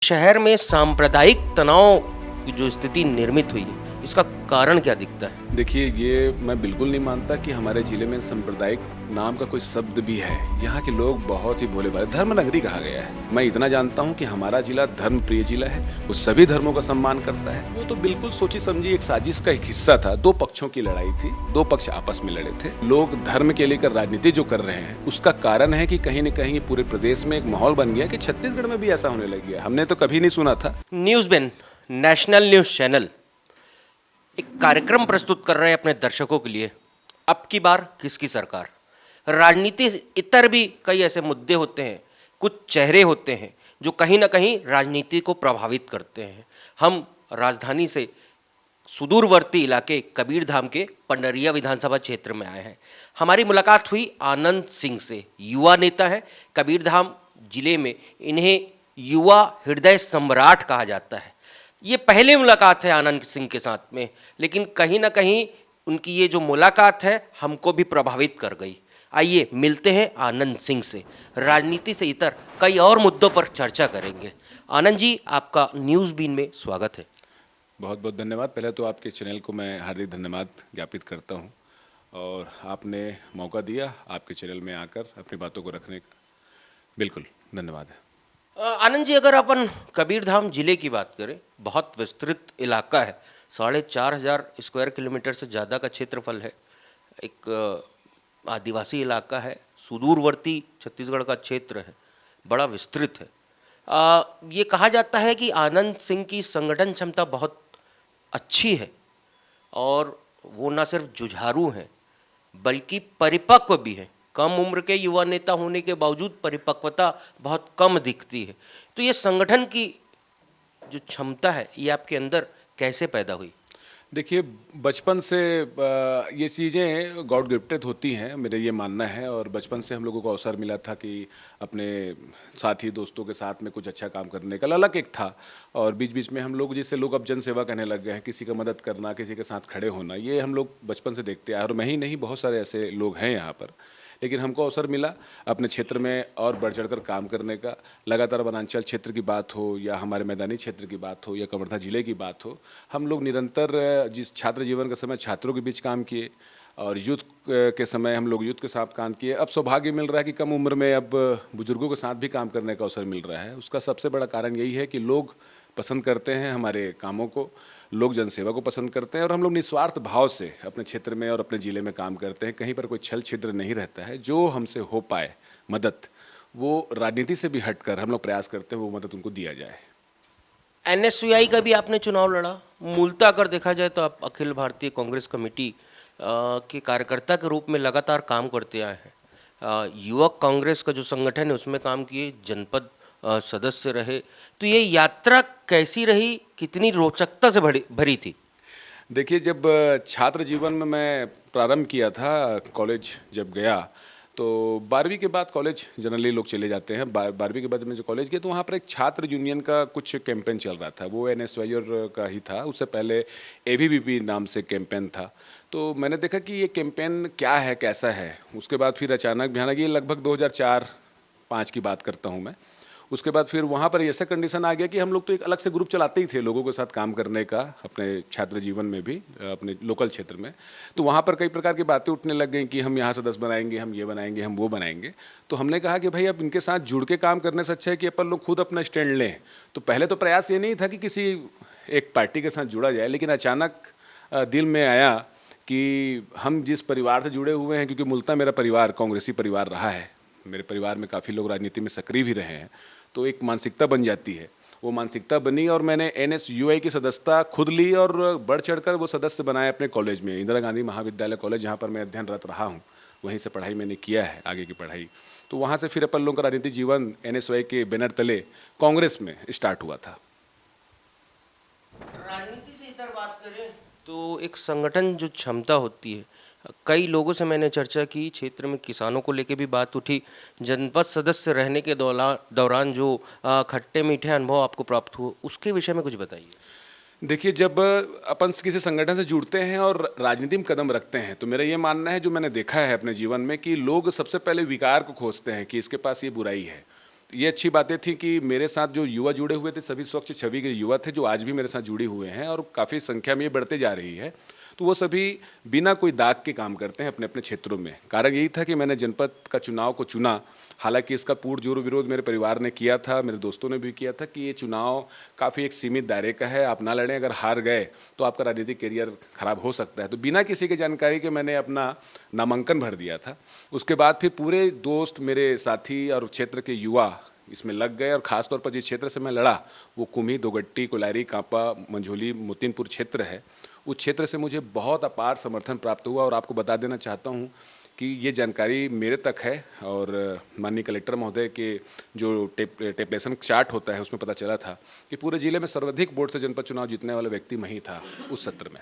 शहर में सांप्रदायिक तनाव की जो स्थिति निर्मित हुई है, इसका कारण क्या दिखता है? देखिए, ये मैं बिल्कुल नहीं मानता कि हमारे ज़िले में सांप्रदायिक नाम का कोई शब्द भी है। यहाँ के लोग बहुत ही भोले-भाले, धर्म नगरी कहा गया है। मैं इतना जानता हूँ कि हमारा ज़िला धर्म प्रिय ज़िला है, वो सभी धर्मों का सम्मान करता है। वो तो बिल्कुल सोची-समझी एक साजिश का एक हिस्सा था। 2 पक्षों की लड़ाई थी, 2 पक्ष आपस में लड़े थे। लोग धर्म के लेकर राजनीति जो कर रहे हैं, उसका कारण है कि कहीं न कहीं पूरे प्रदेश में एक माहौल बन गया कि छत्तीसगढ़ में भी ऐसा होने लग गया। हमने तो कभी नहीं सुना था। न्यूज़ नेशनल न्यूज़ चैनल एक कार्यक्रम प्रस्तुत कर रहे हैं अपने दर्शकों के लिए। अब की बार किसकी सरकार? राजनीति इतर भी कई ऐसे मुद्दे होते हैं, कुछ चेहरे होते हैं जो कहीं ना कहीं राजनीति को प्रभावित करते हैं। हम राजधानी से सुदूरवर्ती इलाके कबीरधाम के पंडरिया विधानसभा क्षेत्र में आए हैं। हमारी मुलाकात हुई आनंद सिंह से। युवा नेता है, कबीरधाम जिले में इन्हें युवा हृदय सम्राट कहा जाता है। ये पहली मुलाकात है आनंद सिंह के साथ में, लेकिन कहीं ना कहीं उनकी ये जो मुलाकात है हमको भी प्रभावित कर गई। आइए मिलते हैं आनंद सिंह से। राजनीति से इतर कई और मुद्दों पर चर्चा करेंगे। आनंद जी, आपका न्यूज़ बीन में स्वागत है। बहुत बहुत धन्यवाद। पहले तो आपके चैनल को मैं हार्दिक धन्यवाद ज्ञापित करता हूँ और आपने मौका दिया आपके चैनल में आकर अपनी बातों को रखने का। बिल्कुल धन्यवाद है। आनंद जी, अगर अपन कबीरधाम जिले की बात करें, बहुत विस्तृत इलाका है, 4,500 स्क्वायर किलोमीटर से ज़्यादा का क्षेत्रफल है। एक आदिवासी इलाका है, सुदूरवर्ती छत्तीसगढ़ का क्षेत्र है, बड़ा विस्तृत है। ये कहा जाता है कि आनंद सिंह की संगठन क्षमता बहुत अच्छी है और वो न सिर्फ जुझारू हैं बल्कि परिपक्व भी हैं। कम उम्र के युवा नेता होने के बावजूद परिपक्वता बहुत कम दिखती है। तो ये संगठन की जो क्षमता है ये आपके अंदर कैसे पैदा हुई? देखिए, बचपन से ये चीज़ें गॉड गिफ्टेड होती हैं, मेरा ये मानना है। और बचपन से हम लोगों को अवसर मिला था कि अपने साथी दोस्तों के साथ में कुछ अच्छा काम करने का ललक एक था। और बीच बीच में हम लोग, जिससे लोग अब जन सेवा करने लग गए हैं, किसी का मदद करना, किसी के साथ खड़े होना, ये हम लोग बचपन से देखते आए। और मैं ही नहीं, बहुत सारे ऐसे लोग हैं यहाँ पर। लेकिन हमको अवसर मिला अपने क्षेत्र में और बढ़ चढ़कर काम करने का। लगातार वनांचल क्षेत्र की बात हो या हमारे मैदानी क्षेत्र की बात हो या कवर्धा जिले की बात हो, हम लोग निरंतर जिस छात्र जीवन के समय छात्रों के बीच काम किए और यूथ के समय हम लोग यूथ के साथ काम किए। अब सौभाग्य मिल रहा है कि कम उम्र में अब बुजुर्गों के साथ भी काम करने का अवसर मिल रहा है। उसका सबसे बड़ा कारण यही है कि लोग पसंद करते हैं हमारे कामों को, लोग जनसेवा को पसंद करते हैं और हम लोग निस्वार्थ भाव से अपने क्षेत्र में और अपने ज़िले में काम करते हैं। कहीं पर कोई छल छिद्र नहीं रहता है। जो हमसे हो पाए मदद, वो राजनीति से भी हटकर हम लोग प्रयास करते हैं वो मदद उनको दिया जाए। एनएसयूआई का भी आपने चुनाव लड़ा। मूलतः अगर देखा जाए तो आप अखिल भारतीय कांग्रेस कमेटी के कार्यकर्ता के रूप में लगातार काम करते आए हैं। युवक कांग्रेस का जो संगठन है उसमें काम किए, जनपद सदस्य रहे। तो ये यात्रा कैसी रही, कितनी रोचकता से भरी थी? देखिए, जब छात्र जीवन में मैं प्रारंभ किया था, कॉलेज जब गया तो 12वीं के बाद कॉलेज जनरली लोग चले जाते हैं। 12वीं के बाद मैं जो कॉलेज गया तो वहाँ पर एक छात्र यूनियन का कुछ कैंपेन चल रहा था। वो एनएसवाई और का ही था। उससे पहले एबीवीपी नाम से कैंपेन था। तो मैंने देखा कि ये कैंपेन क्या है, कैसा है। उसके बाद फिर अचानक भयानक, ये लगभग 2004-05 की बात करता हूँ मैं। उसके बाद फिर वहाँ पर ऐसा कंडीशन आ गया कि हम लोग तो एक अलग से ग्रुप चलाते ही थे लोगों के साथ काम करने का, अपने छात्र जीवन में भी, अपने लोकल क्षेत्र में। तो वहाँ पर कई प्रकार की बातें उठने लग गई कि हम यहाँ सदस्य बनाएंगे, हम ये बनाएंगे, हम वो बनाएंगे। तो हमने कहा कि भाई अब इनके साथ जुड़ के काम करने से अच्छा है कि अपन लोग खुद अपना स्टैंड लें। तो पहले तो प्रयास ये नहीं था कि किसी एक पार्टी के साथ जुड़ा जाए, लेकिन अचानक दिल में आया कि हम जिस परिवार से जुड़े हुए हैं, क्योंकि मूलतः मेरा परिवार कांग्रेसी परिवार रहा है, मेरे परिवार में काफ़ी लोग राजनीति में सक्रिय भी रहे हैं, तो एक मानसिकता बन जाती है। वो मानसिकता बनी और मैंने एनएसयूआई की सदस्यता खुद ली और बढ़ चढ़कर वो सदस्य बनाए अपने कॉलेज में, इंदिरा गांधी महाविद्यालय कॉलेज, जहाँ पर मैं अध्ययनरत रहा हूँ। वहीं से पढ़ाई मैंने किया है, आगे की पढ़ाई। तो वहाँ से फिर अपन लोगों का राजनीतिक जीवन एनएसयूआई के बैनर तले कांग्रेस में स्टार्ट हुआ था। राजनीति से इधर बात करें तो एक संगठन जो क्षमता होती है, कई लोगों से मैंने चर्चा की, क्षेत्र में किसानों को लेके भी बात उठी। जनपद सदस्य रहने के दौरान जो खट्टे मीठे अनुभव आपको प्राप्त हुए, उसके विषय में कुछ बताइए। देखिए, जब अपन किसी संगठन से जुड़ते हैं और राजनीति में कदम रखते हैं तो मेरा ये मानना है, जो मैंने देखा है अपने जीवन में, कि लोग सबसे पहले विकार को खोजते हैं कि इसके पास ये बुराई है। ये अच्छी बातें थी कि मेरे साथ जो युवा जुड़े हुए थे सभी स्वच्छ छवि के युवा थे जो आज भी मेरे साथ जुड़े हुए हैं और काफ़ी संख्या में ये बढ़ते जा रही है। तो वो सभी बिना कोई दाग के काम करते हैं अपने अपने क्षेत्रों में। कारण यही था कि मैंने जनपद का चुनाव को चुना। हालांकि इसका पुरजोर विरोध मेरे परिवार ने किया था, मेरे दोस्तों ने भी किया था कि ये चुनाव काफ़ी एक सीमित दायरे का है, आप ना लड़ें, अगर हार गए तो आपका राजनीतिक करियर खराब हो सकता है। तो बिना किसी की जानकारी के मैंने अपना नामांकन भर दिया था। उसके बाद फिर पूरे दोस्त, मेरे साथी और क्षेत्र के युवा इसमें लग गए और ख़ास तौर पर जिस क्षेत्र से मैं लड़ा वो कुम्ही, दोगट्टी, कोलारी, कांपा, मंझोली, मोतीनपुर क्षेत्र है। उस क्षेत्र से मुझे बहुत अपार समर्थन प्राप्त हुआ और आपको बता देना चाहता हूँ कि ये जानकारी मेरे तक है और माननीय कलेक्टर महोदय के जो टेपलेशन चार्ट होता है उसमें पता चला था कि पूरे जिले में सर्वाधिक वोट से जनपद चुनाव जीतने वाला व्यक्ति मैं ही था उस सत्र में।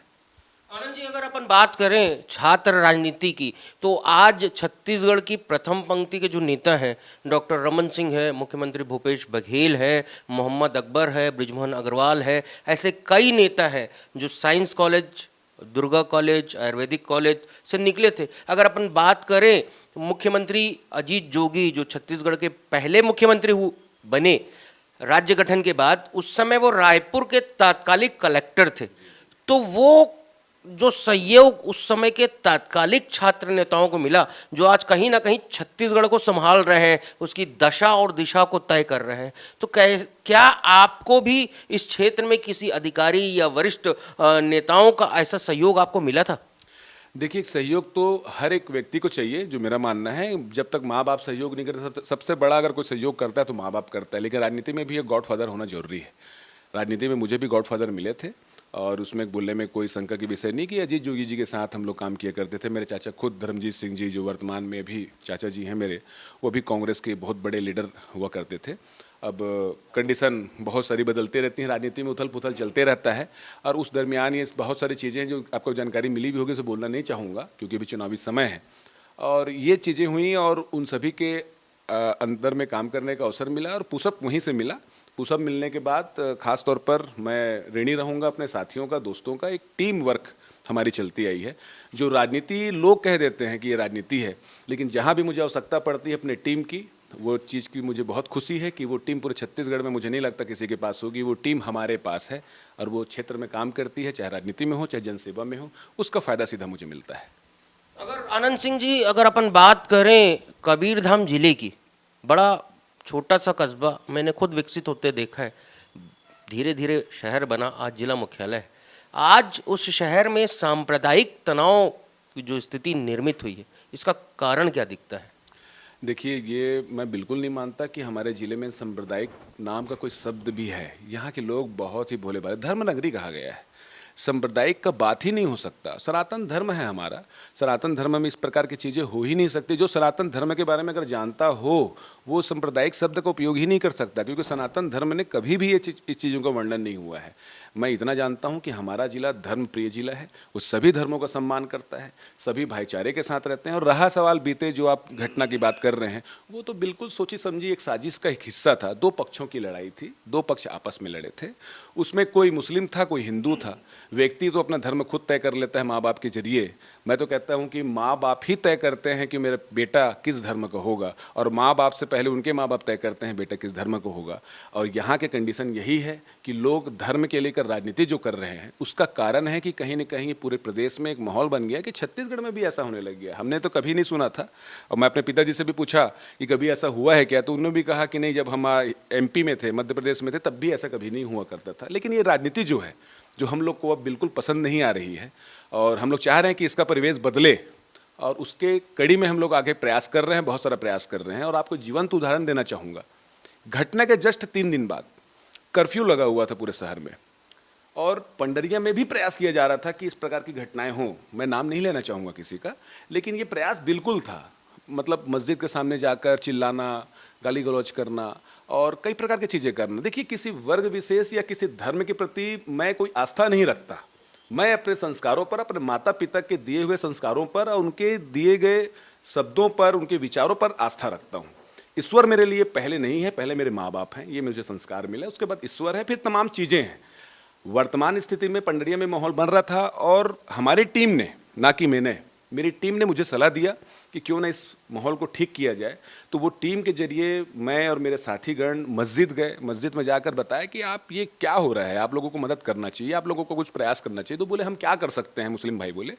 आनंद जी, अगर अपन बात करें छात्र राजनीति की, तो आज छत्तीसगढ़ की प्रथम पंक्ति के जो नेता हैं, डॉक्टर रमन सिंह है, मुख्यमंत्री भूपेश बघेल है, मोहम्मद अकबर है, बृजमोहन अग्रवाल है, ऐसे कई नेता हैं जो science college, Durga college, Ayurvedic college से निकले थे। अगर अपन बात करें मुख्यमंत्री अजीत जोगी, जो छत्तीसगढ़ के पहले मुख्यमंत्री बने राज्य गठन के बाद, उस समय वो रायपुर के तात्कालिक कलेक्टर थे। तो वो जो सहयोग उस समय के तात्कालिक छात्र नेताओं को मिला, जो आज कहीं ना कहीं छत्तीसगढ़ को संभाल रहे हैं, उसकी दशा और दिशा को तय कर रहे हैं, तो क्या आपको भी इस क्षेत्र में किसी अधिकारी या वरिष्ठ नेताओं का ऐसा सहयोग आपको मिला था? देखिए, सहयोग तो हर एक व्यक्ति को चाहिए, जो मेरा मानना है। जब तक माँ बाप सहयोग नहीं करते, सबसे बड़ा अगर कोई सहयोग करता है तो माँ बाप करता है। लेकिन राजनीति में भी एक गॉडफादर होना जरूरी है। राजनीति में मुझे भी गॉडफादर मिले थे और उसमें बोलने में कोई शंका की विषय नहीं कि अजीत जोगी जी के साथ हम लोग काम किया करते थे। मेरे चाचा खुद धर्मजीत सिंह जी, जो वर्तमान में भी चाचा जी हैं मेरे, वो भी कांग्रेस के बहुत बड़े लीडर हुआ करते थे। अब कंडीशन बहुत सारी बदलती रहती हैं, राजनीति में उथल पुथल चलते रहता है और उस दरमियान ये बहुत सारी चीज़ें हैं जो आपको जानकारी मिली भी होगी, उसे बोलना नहीं चाहूँगा क्योंकि अभी चुनावी समय है। और ये चीज़ें हुई और उन सभी के अंदर में काम करने का अवसर मिला और पुशअप वहीं से मिला। पुशअप मिलने के बाद ख़ास तौर पर मैं ऋणी रहूँगा अपने साथियों का, दोस्तों का। एक टीम वर्क हमारी चलती आई है। जो राजनीति लोग कह देते हैं कि ये राजनीति है, लेकिन जहाँ भी मुझे आवश्यकता पड़ती है अपने टीम की, वो चीज़ की मुझे बहुत खुशी है कि वो टीम पूरे छत्तीसगढ़ में मुझे नहीं लगता किसी के पास होगी। वो टीम हमारे पास है और वो क्षेत्र में काम करती है, चाहे राजनीति में हो चाहे जनसेवा में हो, उसका फ़ायदा सीधा मुझे मिलता है। अगर आनंद सिंह जी, अगर अपन बात करें कबीरधाम जिले की, बड़ा छोटा सा कस्बा, मैंने खुद विकसित होते देखा है, धीरे धीरे शहर बना, आज जिला मुख्यालय है। आज उस शहर में सांप्रदायिक तनाव की जो स्थिति निर्मित हुई है, इसका कारण क्या दिखता है? देखिए, ये मैं बिल्कुल नहीं मानता कि हमारे ज़िले में सांप्रदायिक नाम का कोई शब्द भी है। यहाँ के लोग बहुत ही भोले भाले, धर्म नगरी कहा गया है। सांप्रदायिक का बात ही नहीं हो सकता। सनातन धर्म है हमारा। सनातन धर्म में इस प्रकार की चीज़ें हो ही नहीं सकती। जो सनातन धर्म के बारे में अगर जानता हो वो सांप्रदायिक शब्द का उपयोग ही नहीं कर सकता, क्योंकि सनातन धर्म ने कभी भी इस चीज़ों का वर्णन नहीं हुआ है। मैं इतना जानता हूँ कि हमारा जिला धर्म प्रिय जिला है। वो सभी धर्मों का सम्मान करता है, सभी भाईचारे के साथ रहते हैं। और रहा सवाल बीते जो आप घटना की बात कर रहे हैं, वो तो बिल्कुल सोची समझी एक साजिश का एक हिस्सा था। दो पक्षों की लड़ाई थी, दो पक्ष आपस में लड़े थे। उसमें कोई मुस्लिम था, कोई हिंदू था। व्यक्ति तो अपना धर्म खुद तय कर लेता है माँ बाप के जरिए। मैं तो कहता हूँ कि माँ बाप ही तय करते हैं कि मेरा बेटा किस धर्म का होगा, और माँ बाप से पहले उनके माँ बाप तय करते हैं बेटा किस धर्म का होगा। और यहाँ के कंडीशन यही है कि लोग धर्म के लेकर राजनीति जो कर रहे हैं, उसका कारण है कि कहीं न कहीं पूरे प्रदेश में एक माहौल बन गया कि छत्तीसगढ़ में भी ऐसा होने लग गया। हमने तो कभी नहीं सुना था। और मैं अपने पिताजी से भी पूछा कि कभी ऐसा हुआ है क्या, तो उन्होंने भी कहा कि नहीं, जब हम MP में थे, मध्य प्रदेश में थे, तब भी ऐसा कभी नहीं हुआ करता था। लेकिन ये राजनीति जो है, जो हम लोग को अब बिल्कुल पसंद नहीं आ रही है, और हम लोग चाह रहे हैं कि इसका परिवेश बदले, और उसके कड़ी में हम लोग आगे प्रयास कर रहे हैं, बहुत सारा प्रयास कर रहे हैं। और आपको जीवंत उदाहरण देना चाहूँगा। घटना के जस्ट 3 दिन बाद कर्फ्यू लगा हुआ था पूरे शहर में, और पंडरिया में भी प्रयास किया जा रहा था कि इस प्रकार की घटनाएं हों। मैं नाम नहीं लेना चाहूँगा किसी का, लेकिन ये प्रयास बिल्कुल था। मतलब मस्जिद के सामने जाकर चिल्लाना, गाली गलौज करना और कई प्रकार की चीज़ें करना। देखिए, किसी वर्ग विशेष या किसी धर्म के प्रति मैं कोई आस्था नहीं रखता। मैं अपने संस्कारों पर, अपने माता पिता के दिए हुए संस्कारों पर और उनके दिए गए शब्दों पर, उनके विचारों पर आस्था रखता हूँ। ईश्वर मेरे लिए पहले नहीं है, पहले मेरे माँ बाप हैं, ये मुझे संस्कार मिला, उसके बाद ईश्वर है, फिर तमाम चीज़ें हैं। वर्तमान स्थिति में पंडरिया में माहौल बन रहा था, और हमारी टीम ने, ना कि मैंने, मेरी टीम ने मुझे सलाह दिया कि क्यों ना इस माहौल को ठीक किया जाए। तो वो टीम के जरिए मैं और मेरे साथीगण मस्जिद गए, मस्जिद में जाकर बताया कि आप ये क्या हो रहा है, आप लोगों को मदद करना चाहिए, आप लोगों को कुछ प्रयास करना चाहिए। तो बोले हम क्या कर सकते हैं, मुस्लिम भाई बोले।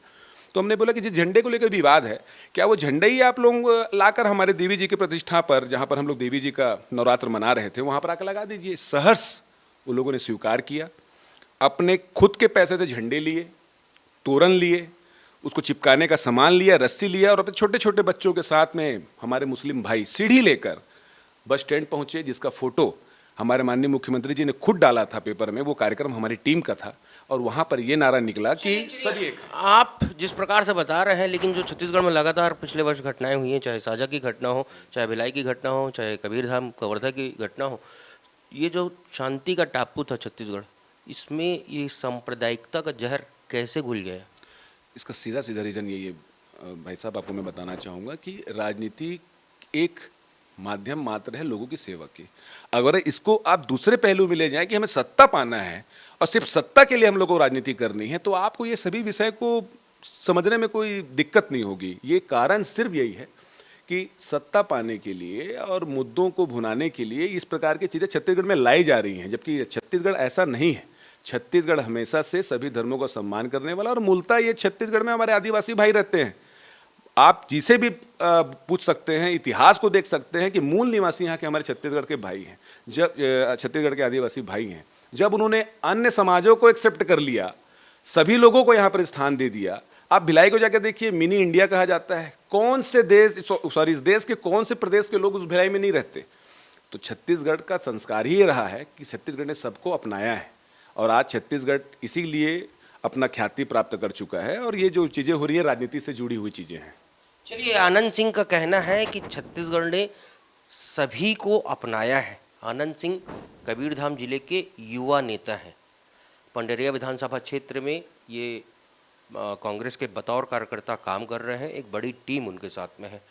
तो हमने बोला कि जिस झंडे को लेकर विवाद है, क्या वो झंडा ही आप लोग लाकर हमारे देवी जी की प्रतिष्ठा पर, जहाँ पर हम लोग देवी जी का नवरात्र मना रहे थे, वहाँ पर आकर लगा दीजिए। सहर्ष वो लोगों ने स्वीकार किया, अपने खुद के पैसे से झंडे लिए, तोरण लिए, उसको चिपकाने का सामान लिया, रस्सी लिया, और अपने छोटे छोटे बच्चों के साथ में हमारे मुस्लिम भाई सीढ़ी लेकर बस स्टैंड पहुंचे, जिसका फोटो हमारे माननीय मुख्यमंत्री जी ने खुद डाला था पेपर में। वो कार्यक्रम हमारी टीम का था और वहां पर ये नारा निकला कि सभी एक। आप जिस प्रकार से बता रहे हैं, लेकिन जो छत्तीसगढ़ में लगातार पिछले वर्ष घटनाएं हुई हैं, चाहे साजा की घटना हो, चाहे भिलाई की घटना हो, चाहे कबीरधाम कवर्धा की घटना हो, ये जो शांति का टापू था छत्तीसगढ़, इसमें ये सांप्रदायिकता का जहर कैसे घुल गया? इसका सीधा सीधा रीज़न यही है भाई साहब, आपको मैं बताना चाहूँगा कि राजनीति एक माध्यम मात्र है लोगों की सेवा की। अगर इसको आप दूसरे पहलू में ले जाएं कि हमें सत्ता पाना है और सिर्फ सत्ता के लिए हम लोगों को राजनीति करनी है, तो आपको ये सभी विषय को समझने में कोई दिक्कत नहीं होगी। ये कारण सिर्फ यही है कि सत्ता पाने के लिए और मुद्दों को भुनाने के लिए इस प्रकार की चीज़ें छत्तीसगढ़ में लाई जा रही हैं, जबकि छत्तीसगढ़ ऐसा नहीं है। छत्तीसगढ़ हमेशा से सभी धर्मों का सम्मान करने वाला, और मूलतः ये छत्तीसगढ़ में हमारे आदिवासी भाई रहते हैं। आप जिसे भी पूछ सकते हैं, इतिहास को देख सकते हैं कि मूल निवासी यहाँ के हमारे छत्तीसगढ़ के भाई हैं, जब छत्तीसगढ़ के आदिवासी भाई हैं। जब उन्होंने अन्य समाजों को एक्सेप्ट कर लिया, सभी लोगों को यहाँ पर स्थान दे दिया। आप भिलाई को जाकर देखिए, मिनी इंडिया कहा जाता है। कौन से देश, सॉरी, इस देश के कौन से प्रदेश के लोग उस भिलाई में नहीं रहते? तो छत्तीसगढ़ का संस्कार ही ये रहा है कि छत्तीसगढ़ ने सबको अपनाया है, और आज छत्तीसगढ़ इसीलिए अपना ख्याति प्राप्त कर चुका है। और ये जो चीज़ें हो रही है, राजनीति से जुड़ी हुई चीज़ें हैं। चलिए, आनंद सिंह का कहना है कि छत्तीसगढ़ ने सभी को अपनाया है। आनंद सिंह कबीरधाम जिले के युवा नेता हैं। पंडरिया विधानसभा क्षेत्र में ये कांग्रेस के बतौर कार्यकर्ता काम कर रहे हैं। एक बड़ी टीम उनके साथ में है।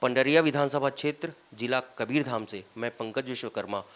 पंडरिया विधानसभा क्षेत्र, जिला कबीरधाम से मैं पंकज विश्वकर्मा